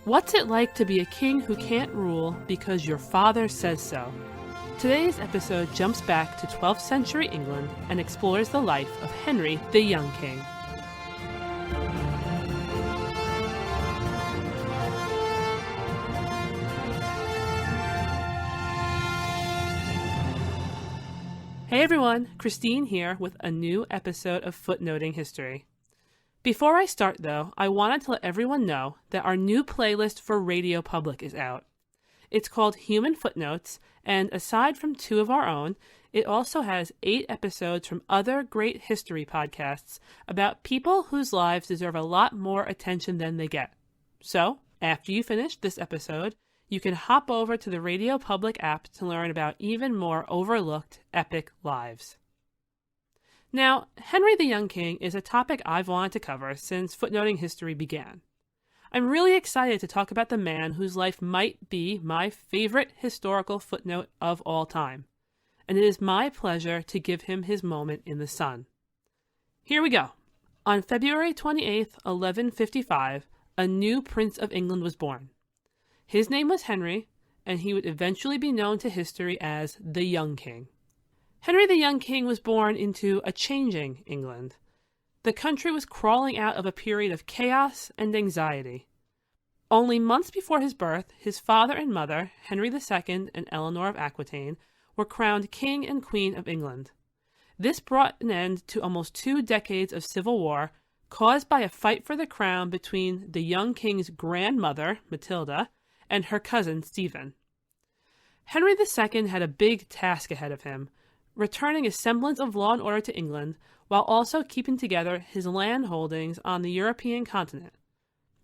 What's it like to be a king who can't rule because your father says so? Today's episode jumps back to 12th century England and explores the life of Henry the Young King. Hey everyone, Christine here with a new episode of Footnoting History. Before I start though, I wanted to let everyone know that our new playlist for Radio Public is out. It's called Human Footnotes, and aside from 2 of our own, it also has 8 episodes from other great history podcasts about people whose lives deserve a lot more attention than they get. So, after you finish this episode, you can hop over to the Radio Public app to learn about even more overlooked epic lives. Now, Henry the Young King is a topic I've wanted to cover since footnoting history began. I'm really excited to talk about the man whose life might be my favorite historical footnote of all time, and it is my pleasure to give him his moment in the sun. Here we go. On February 28th, 1155, a new Prince of England was born. His name was Henry, and he would eventually be known to history as the Young King. Henry the Young King was born into a changing England. The country was crawling out of a period of chaos and anxiety. Only months before his birth, his father and mother, Henry II and Eleanor of Aquitaine, were crowned King and Queen of England. This brought an end to almost 2 decades of civil war caused by a fight for the crown between the young king's grandmother, Matilda, and her cousin, Stephen. Henry II had a big task ahead of him, returning a semblance of law and order to England while also keeping together his land holdings on the European continent.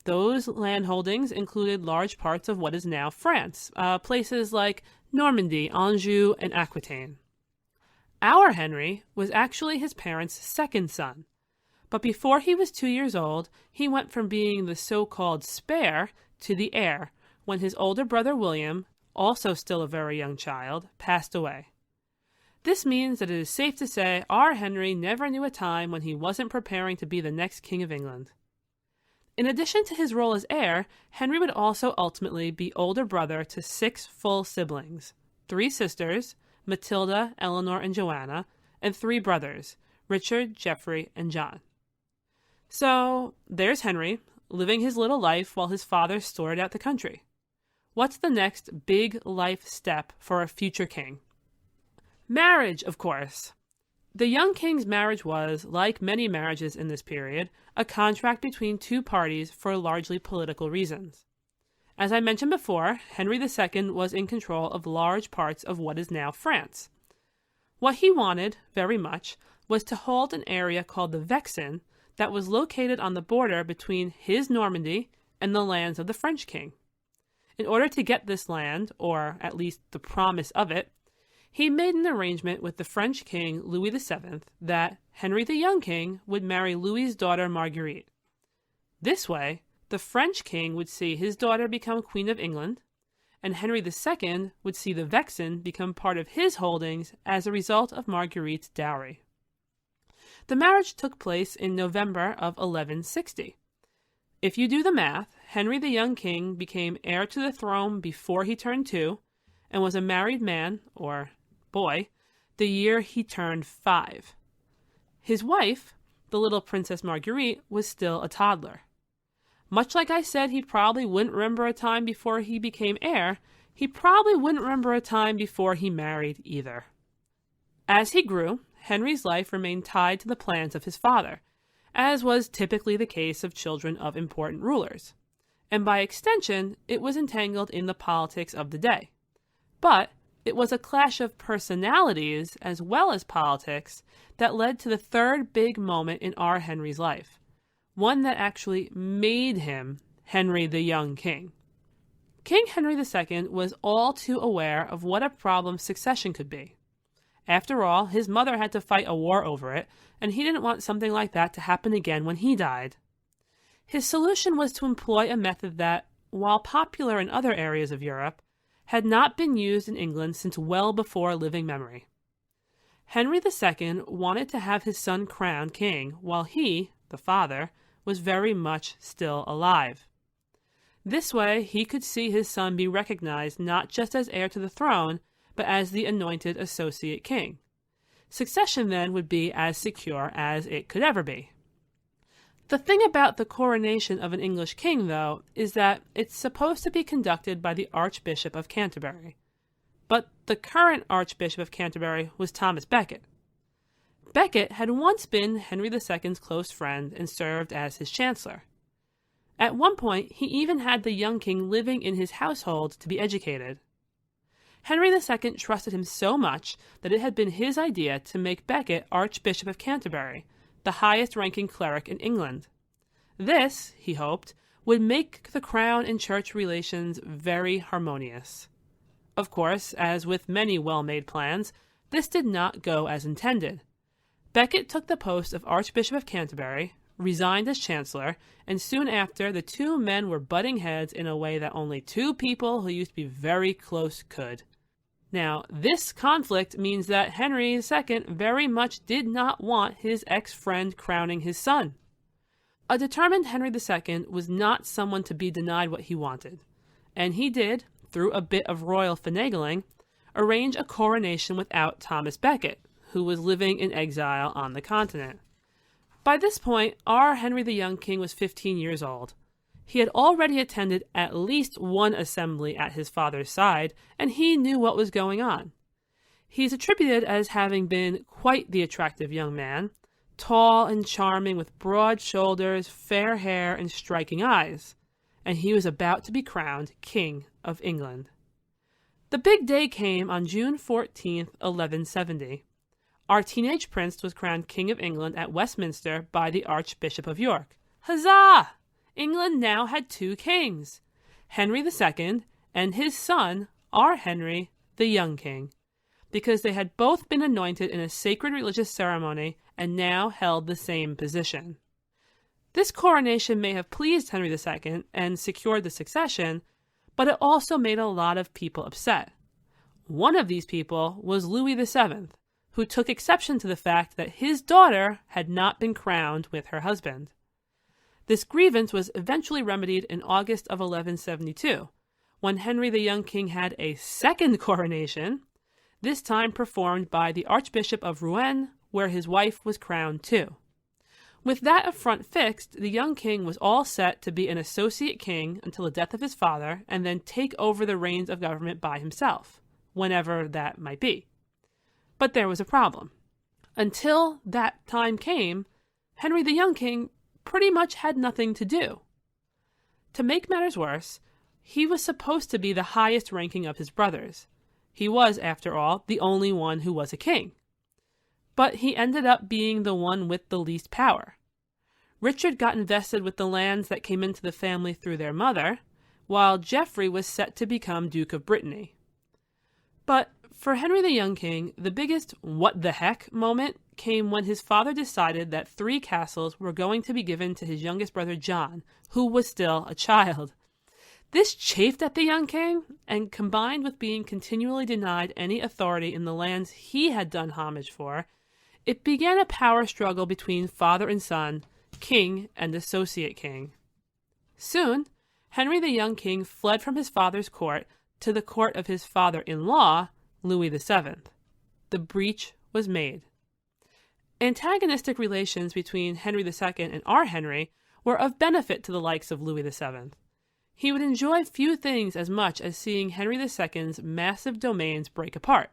Those land holdings included large parts of what is now France, places like Normandy, Anjou, and Aquitaine. Our Henry was actually his parents' second son, but before he was 2 years old, he went from being the so-called spare to the heir, when his older brother William, also still a very young child, passed away. This means that it is safe to say our Henry never knew a time when he wasn't preparing to be the next King of England. In addition to his role as heir, Henry would also ultimately be older brother to 6 full siblings, 3 sisters, Matilda, Eleanor, and Joanna, and 3 brothers, Richard, Geoffrey, and John. So, there's Henry, living his little life while his father stored out the country. What's the next big life step for a future king? Marriage, of course. The young king's marriage was, like many marriages in this period, a contract between 2 parties for largely political reasons. As I mentioned before, Henry II was in control of large parts of what is now France. What he wanted, very much, was to hold an area called the Vexin that was located on the border between his Normandy and the lands of the French king. In order to get this land, or at least the promise of it, he made an arrangement with the French king Louis VII that Henry the Young King would marry Louis's daughter Marguerite. This way, the French king would see his daughter become Queen of England, and Henry II would see the Vexin become part of his holdings as a result of Marguerite's dowry. The marriage took place in November of 1160. If you do the math, Henry the Young King became heir to the throne before he turned 2, and was a married man, or boy, the year he turned 5. His wife, the little Princess Marguerite, was still a toddler. Much like I said he probably wouldn't remember a time before he became heir, he probably wouldn't remember a time before he married either. As he grew, Henry's life remained tied to the plans of his father, as was typically the case of children of important rulers. And by extension, it was entangled in the politics of the day. But it was a clash of personalities as well as politics that led to the third big moment in our Henry's life, one that actually made him Henry the Young King. King Henry II was all too aware of what a problem succession could be. After all, his mother had to fight a war over it, and he didn't want something like that to happen again when he died. His solution was to employ a method that, while popular in other areas of Europe, had not been used in England since well before living memory. Henry II wanted to have his son crowned king while he, the father, was very much still alive. This way, he could see his son be recognized not just as heir to the throne, but as the anointed associate king. Succession then would be as secure as it could ever be. The thing about the coronation of an English king, though, is that it's supposed to be conducted by the Archbishop of Canterbury. But the current Archbishop of Canterbury was Thomas Becket. Becket had once been Henry II's close friend and served as his chancellor. At one point, he even had the young king living in his household to be educated. Henry II trusted him so much that it had been his idea to make Becket Archbishop of Canterbury, the highest-ranking cleric in England. This, he hoped, would make the crown and church relations very harmonious. Of course, as with many well-made plans, this did not go as intended. Becket took the post of Archbishop of Canterbury, resigned as chancellor, and soon after the two men were butting heads in a way that only two people who used to be very close could. Now, this conflict means that Henry II very much did not want his ex-friend crowning his son. A determined Henry II was not someone to be denied what he wanted, and he did, through a bit of royal finagling, arrange a coronation without Thomas Becket, who was living in exile on the continent. By this point, our Henry the Young King was 15 years old. He had already attended at least one assembly at his father's side, and he knew what was going on. He's attributed as having been quite the attractive young man, tall and charming with broad shoulders, fair hair, and striking eyes, and he was about to be crowned King of England. The big day came on June 14th, 1170. Our teenage prince was crowned King of England at Westminster by the Archbishop of York. Huzzah! England now had two kings, Henry II and his son, our Henry, the Young King, because they had both been anointed in a sacred religious ceremony and now held the same position. This coronation may have pleased Henry II and secured the succession, but it also made a lot of people upset. One of these people was Louis VII, who took exception to the fact that his daughter had not been crowned with her husband. This grievance was eventually remedied in August of 1172, when Henry the Young King had a second coronation, this time performed by the Archbishop of Rouen, where his wife was crowned too. With that affront fixed, the young king was all set to be an associate king until the death of his father, and then take over the reins of government by himself, whenever that might be. But there was a problem. Until that time came, Henry the Young King pretty much had nothing to do. To make matters worse, he was supposed to be the highest ranking of his brothers. He was, after all, the only one who was a king. But he ended up being the one with the least power. Richard got invested with the lands that came into the family through their mother, while Geoffrey was set to become Duke of Brittany. But for Henry the Young King, the biggest what the heck moment came when his father decided that 3 castles were going to be given to his youngest brother John, who was still a child. This chafed at the young king, and combined with being continually denied any authority in the lands he had done homage for, it began a power struggle between father and son, king and associate king. Soon, Henry the Young King fled from his father's court to the court of his father-in-law, Louis VII. The breach was made. Antagonistic relations between Henry II and our Henry were of benefit to the likes of Louis VII. He would enjoy few things as much as seeing Henry II's massive domains break apart.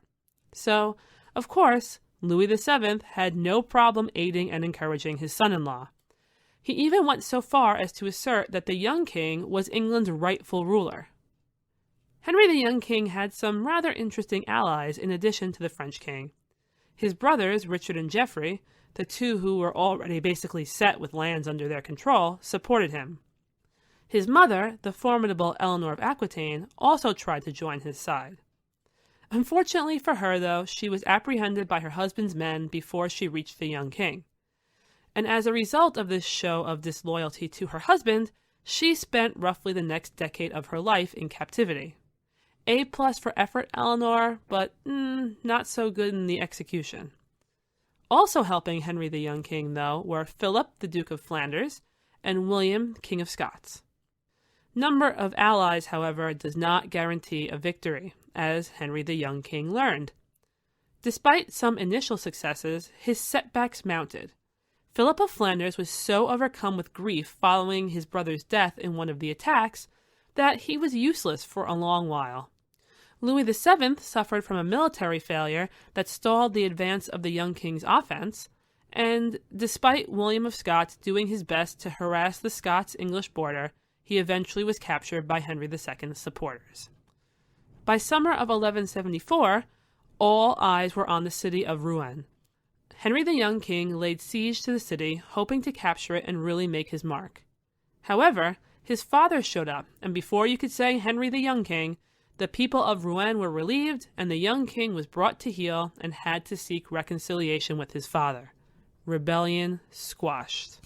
So, of course, Louis VII had no problem aiding and encouraging his son-in-law. He even went so far as to assert that the young king was England's rightful ruler. Henry the Young King had some rather interesting allies in addition to the French king. His brothers, Richard and Geoffrey, the two who were already basically set with lands under their control, supported him. His mother, the formidable Eleanor of Aquitaine, also tried to join his side. Unfortunately for her, though, she was apprehended by her husband's men before she reached the young king. And as a result of this show of disloyalty to her husband, she spent roughly the next decade of her life in captivity. A+ for effort, Eleanor, but not so good in the execution. Also helping Henry the Young King, though, were Philip, the Duke of Flanders, and William, King of Scots. Number of allies, however, does not guarantee a victory, as Henry the Young King learned. Despite some initial successes, his setbacks mounted. Philip of Flanders was so overcome with grief following his brother's death in one of the attacks that he was useless for a long while. Louis VII suffered from a military failure that stalled the advance of the young king's offense, and despite William of Scots doing his best to harass the Scots-English border, he eventually was captured by Henry II's supporters. By summer of 1174, all eyes were on the city of Rouen. Henry the Young King laid siege to the city, hoping to capture it and really make his mark. However, his father showed up, and before you could say Henry the Young King, the people of Rouen were relieved, and the young king was brought to heel and had to seek reconciliation with his father. Rebellion squashed.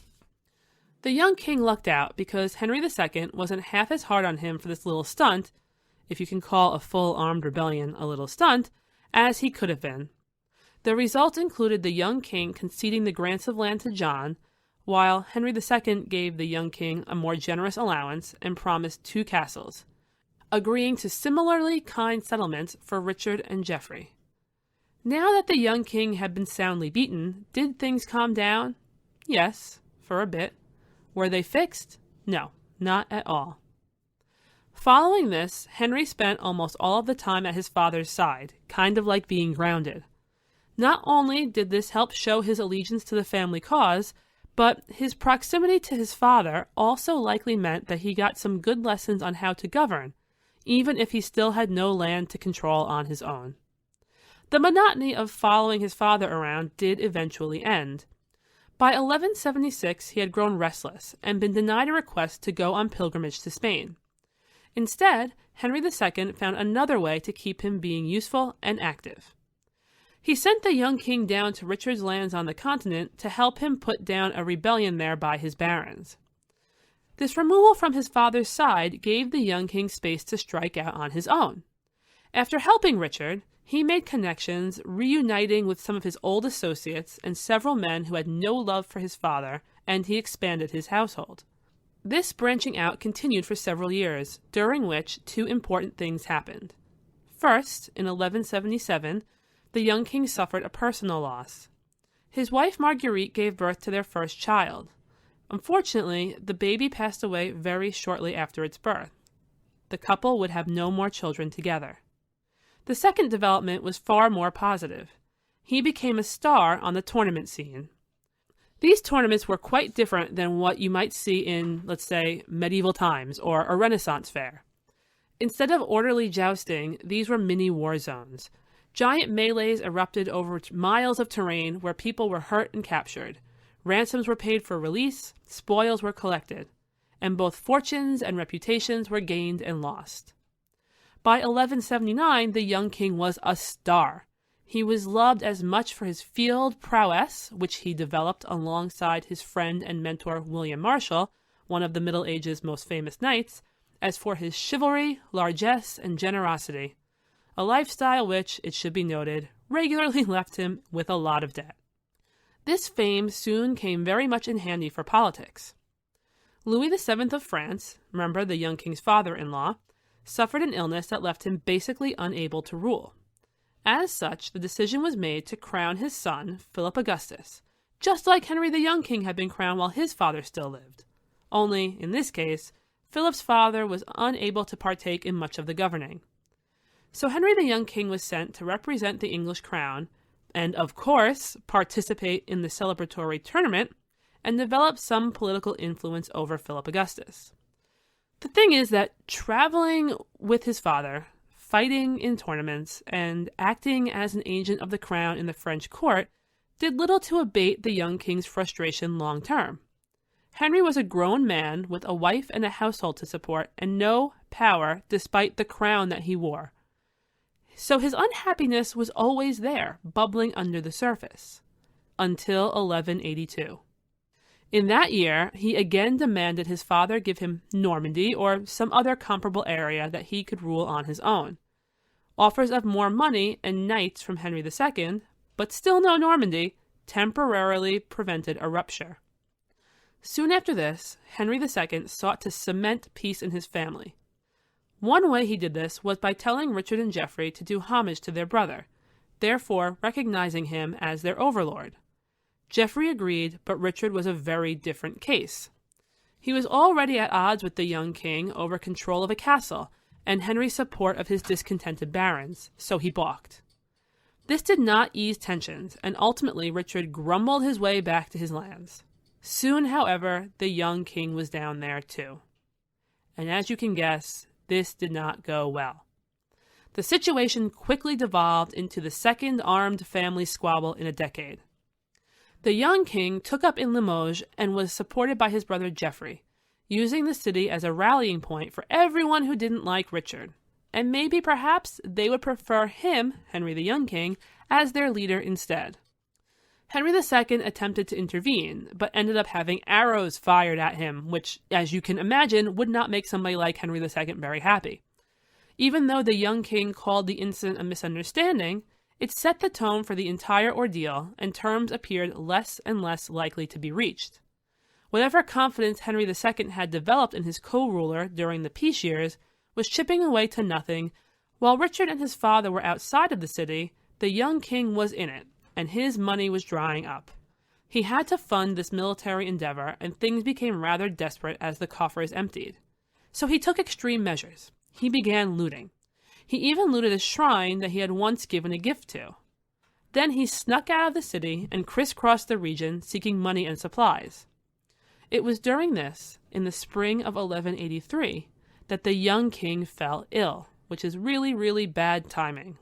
The young king lucked out because Henry II wasn't half as hard on him for this little stunt, if you can call a full-armed rebellion a little stunt, as he could have been. The result included the young king conceding the grants of land to John, while Henry II gave the young king a more generous allowance and promised 2 castles, agreeing to similarly kind settlements for Richard and Geoffrey. Now that the young king had been soundly beaten, did things calm down? Yes, for a bit. Were they fixed? No, not at all. Following this, Henry spent almost all of the time at his father's side, kind of like being grounded. Not only did this help show his allegiance to the family cause, but his proximity to his father also likely meant that he got some good lessons on how to govern, even if he still had no land to control on his own. The monotony of following his father around did eventually end. By 1176, he had grown restless and been denied a request to go on pilgrimage to Spain. Instead, Henry II found another way to keep him being useful and active. He sent the young king down to Richard's lands on the continent to help him put down a rebellion there by his barons. This removal from his father's side gave the young king space to strike out on his own. After helping Richard, he made connections, reuniting with some of his old associates and several men who had no love for his father, and he expanded his household. This branching out continued for several years, during which 2 important things happened. First, in 1177, the young king suffered a personal loss. His wife Marguerite gave birth to their first child. Unfortunately, the baby passed away very shortly after its birth. The couple would have no more children together. The second development was far more positive. He became a star on the tournament scene. These tournaments were quite different than what you might see in, let's say, medieval times or a Renaissance fair. Instead of orderly jousting, these were mini war zones. Giant melees erupted over miles of terrain where people were hurt and captured. Ransoms were paid for release, spoils were collected, and both fortunes and reputations were gained and lost. By 1179, the young king was a star. He was loved as much for his field prowess, which he developed alongside his friend and mentor William Marshal, one of the Middle Ages' most famous knights, as for his chivalry, largesse, and generosity, a lifestyle which, it should be noted, regularly left him with a lot of debt. This fame soon came very much in handy for politics. Louis VII of France, remember the young king's father-in-law, suffered an illness that left him basically unable to rule. As such, the decision was made to crown his son, Philip Augustus, just like Henry the Young King had been crowned while his father still lived. Only, in this case, Philip's father was unable to partake in much of the governing. So Henry the Young King was sent to represent the English crown, and of course, participate in the celebratory tournament, and develop some political influence over Philip Augustus. The thing is that traveling with his father, fighting in tournaments, and acting as an agent of the crown in the French court did little to abate the young king's frustration long term. Henry was a grown man with a wife and a household to support and no power despite the crown that he wore. So his unhappiness was always there, bubbling under the surface, until 1182. In that year, he again demanded his father give him Normandy or some other comparable area that he could rule on his own. Offers of more money and knights from Henry II, but still no Normandy, temporarily prevented a rupture. Soon after this, Henry II sought to cement peace in his family. One way he did this was by telling Richard and Geoffrey to do homage to their brother, therefore recognizing him as their overlord. Geoffrey agreed, but Richard was a very different case. He was already at odds with the young king over control of a castle and Henry's support of his discontented barons, so he balked. This did not ease tensions, and ultimately Richard grumbled his way back to his lands. Soon, however, the young king was down there too. And as you can guess, this did not go well. The situation quickly devolved into the second armed family squabble in a decade. The young king took up in Limoges and was supported by his brother Geoffrey, using the city as a rallying point for everyone who didn't like Richard. And maybe perhaps they would prefer him, Henry the Young King, as their leader instead. Henry II attempted to intervene, but ended up having arrows fired at him, which, as you can imagine, would not make somebody like Henry II very happy. Even though the young king called the incident a misunderstanding, it set the tone for the entire ordeal, and terms appeared less and less likely to be reached. Whatever confidence Henry II had developed in his co-ruler during the peace years was chipping away to nothing. While Richard and his father were outside of the city, the young king was in it, and his money was drying up. He had to fund this military endeavor, and things became rather desperate as the coffers emptied. So he took extreme measures. He began looting. He even looted a shrine that he had once given a gift to. Then he snuck out of the city and crisscrossed the region seeking money and supplies. It was during this, in the spring of 1183, that the young king fell ill, which is really, really bad timing.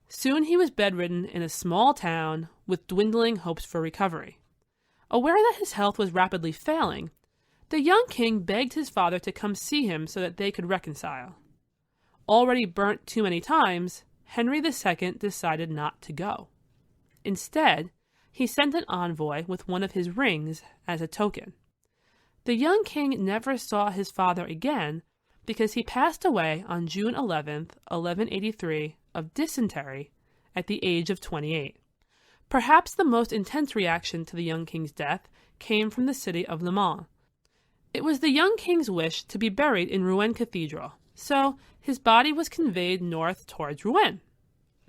Soon he was bedridden in a small town with dwindling hopes for recovery. Aware that his health was rapidly failing, the young king begged his father to come see him so that they could reconcile. Already burnt too many times, Henry II decided not to go. Instead, he sent an envoy with one of his rings as a token. The young king never saw his father again because he passed away on June 11th, 1183, of dysentery at the age of 28. Perhaps the most intense reaction to the young king's death came from the city of Le Mans. It was the young king's wish to be buried in Rouen Cathedral, so his body was conveyed north towards Rouen.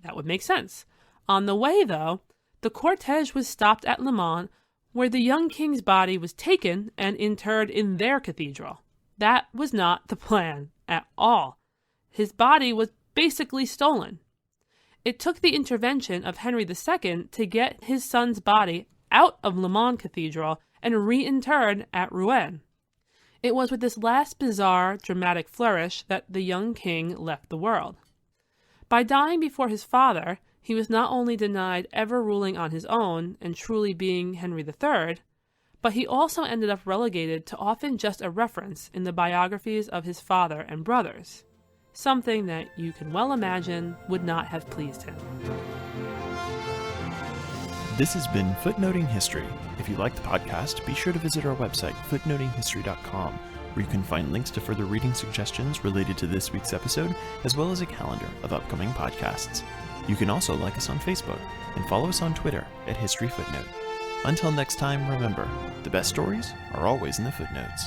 That would make sense. On the way, though, the cortege was stopped at Le Mans, where the young king's body was taken and interred in their cathedral. That was not the plan at all. His body was basically stolen. It took the intervention of Henry II to get his son's body out of Le Mans Cathedral and reinterred at Rouen. It was with this last bizarre, dramatic flourish that the young king left the world. By dying before his father, he was not only denied ever ruling on his own and truly being Henry III, but he also ended up relegated to often just a reference in the biographies of his father and brothers, something that you can well imagine would not have pleased him. This has been Footnoting History. If you like the podcast, be sure to visit our website, footnotinghistory.com, where you can find links to further reading suggestions related to this week's episode, as well as a calendar of upcoming podcasts. You can also like us on Facebook and follow us on Twitter at History Footnote. Until next time, remember, the best stories are always in the footnotes.